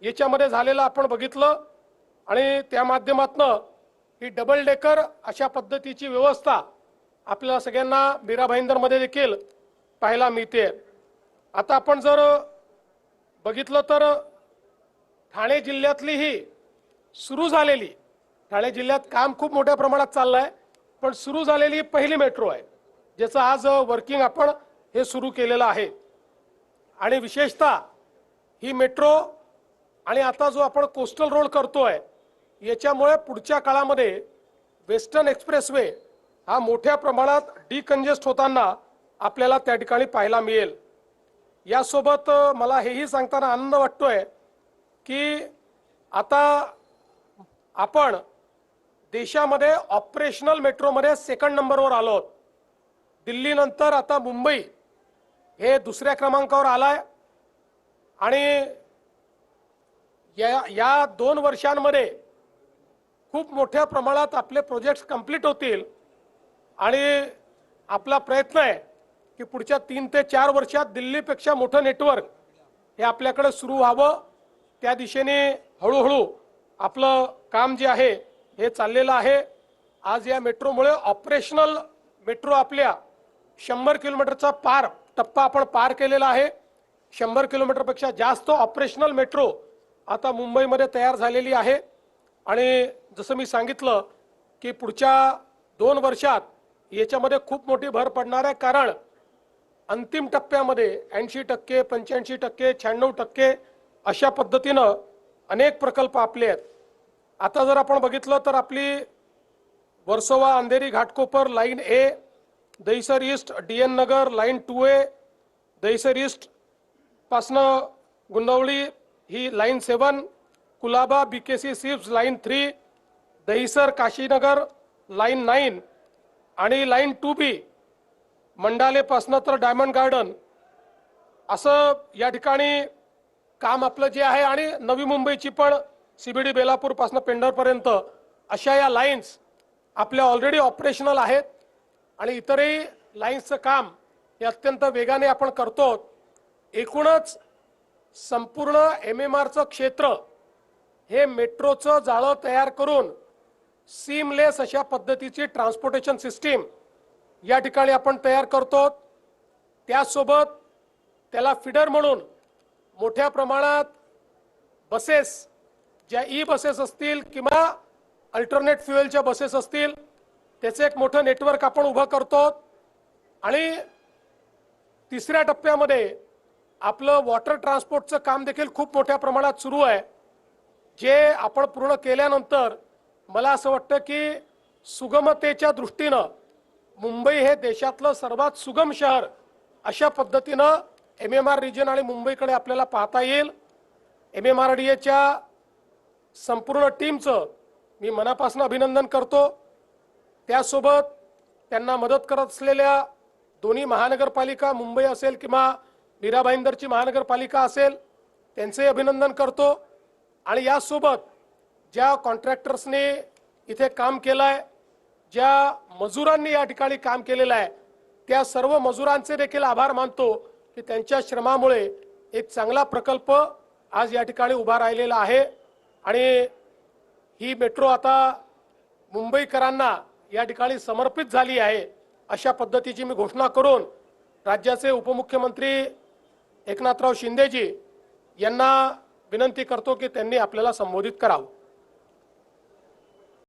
याच्यामध्ये झालेलं आपण बघितलं आणि त्या माध्यमातून ही डबल डेकर अशा पद्धतीची व्यवस्था आपल्याला सगळ्यांना मीरा भाईंदरमध्ये देखील पाहायला मिळते। आता आपण जर बघितलं तर ठाणे जिल्ह्यातली ही सुरू झालेली, ठाणे जिल्ह्यात काम खूप मोठ्या प्रमाणात चाललंय, पण सुरू झालेली पहिली मेट्रो आहे ज्याचं आज वर्किंग आपण हे सुरू केलेलं आहे। आणि विशेषतः ही मेट्रो आणि आता जो आपण कोस्टल रोड करतोय याच्यामुळे पुढच्या काळामध्ये वेस्टर्न एक्सप्रेसवे हा मोठ्या प्रमाणात डिकंजेस्ट होताना आपल्याला त्या ठिकाणी पाहायला मिळेल। यासोबत मला हेही सांगताना आनंद वाटतोय की आता आपण देशामध्ये ऑपरेशनल मेट्रोमध्ये सेकंड नंबरवर आलो आहोत। दिल्लीनंतर आता मुंबई हे दुसऱ्या क्रमांकावर आलाय आणि या 2 वर्षांमध्ये खूप मोठ्या प्रमाणात आपले प्रोजेक्ट्स कंप्लीट होतील आणि आपला प्रयत्न आहे की पुढच्या 3 ते 4 वर्षात दिल्लीपेक्षा मोठं नेटवर्क हे आपल्याकडे सुरू व्हावं। त्या दिशेने हळूहळू आपलं काम जे आहे हे चाललेलं आहे। आज या मेट्रोमुळे ऑपरेशनल मेट्रो आपल्या 100 किलोमीटरचा टप्पा आपण पार केलेला आहे। 100 किलोमीटरपेक्षा जास्त ऑपरेशनल मेट्रो आता मुंबईमध्ये तयार झालेली आहे आणि जसं मी सांगितलं की पुढच्या 2 वर्षात याच्यामध्ये खूप मोठी भर पडणार आहे, कारण अंतिम टप्प्यामध्ये 80%, 85%, 96% अशा पद्धतीनं अनेक प्रकल्प आपले आहेत। आता जर आपण बघितलं तर आपली वर्सोवा अंधेरी घाटकोपर लाईन ए, Dahisar east DN Nagar line 2A, Dahisar east पासनं गुंडवली ही line 7, Colaba BKC SEEPZ line 3, Dahisar Kashinagar line 9 आणि लाईन 2B मंडाले पासनं तर डायमंड गार्डन असं या ठिकाणी काम आपलं जे आहे। आणि नवी मुंबईची पण CBD बेलापूर पासनं पेंढरपर्यंत अशा या लाईन्स आपल्या ऑलरेडी ऑपरेशनल आहेत आणि इतरही लाईन्सचं काम हे अत्यंत वेगाने आपण करतो। एकूणच संपूर्ण MMRचं क्षेत्र हे मेट्रोचं जाळं तयार करून सीमलेस अशा पद्धतीची ट्रान्सपोर्टेशन सिस्टीम या ठिकाणी आपण तयार करतो। त्यासोबत त्याला फीडर म्हणून मोठ्या प्रमाणात बसेस, ज्या बसेस असतील किंवा अल्टरनेट फ्युएलच्या बसेस असतील, त्याचे एक मोठं नेटवर्क आपण उभं करतो। आणि तिसऱ्या टप्प्यामध्ये आपलं वॉटर ट्रान्सपोर्टचं काम देखील खूप मोठ्या प्रमाणात सुरू आहे, जे आपण पूर्ण केल्यानंतर मला असं वाटतं की सुगमतेच्या दृष्टीनं मुंबई हे देशातलं सर्वात सुगम शहर अशा पद्धतीनं MMR रिजन आणि मुंबईकडे आपल्याला पाहता येईल। MMRDAच्या संपूर्ण टीमचं मी मनापासून अभिनंदन करतो। त्यासोबत त्यांना मदत करत असलेल्या दोन्ही महानगरपालिका, मुंबई असेल किंवा मीरा भाईंदरची महानगरपालिका असेल, त्यांचे अभिनंदन करतो। आणि यासोबत ज्या कॉन्ट्रॅक्टर्सने इथे काम केलं आहे, ज्या मजुरांनी या ठिकाणी काम केलेलं आहे, त्या सर्व मजुरांचे देखील आभार मानतो की त्यांच्या श्रमामुळे एक चांगला प्रकल्प आज या ठिकाणी उभा राहिलेला आहे। आणि ही मेट्रो आता मुंबईकरांना या ठिकाणी समर्पित झाली आहे अशा पद्धतीची मी घोषणा करून राज्याचे उपमुख्यमंत्री एकनाथराव शिंदेजी यांना विनंती करतो की त्यांनी आपल्याला संबोधित करावं।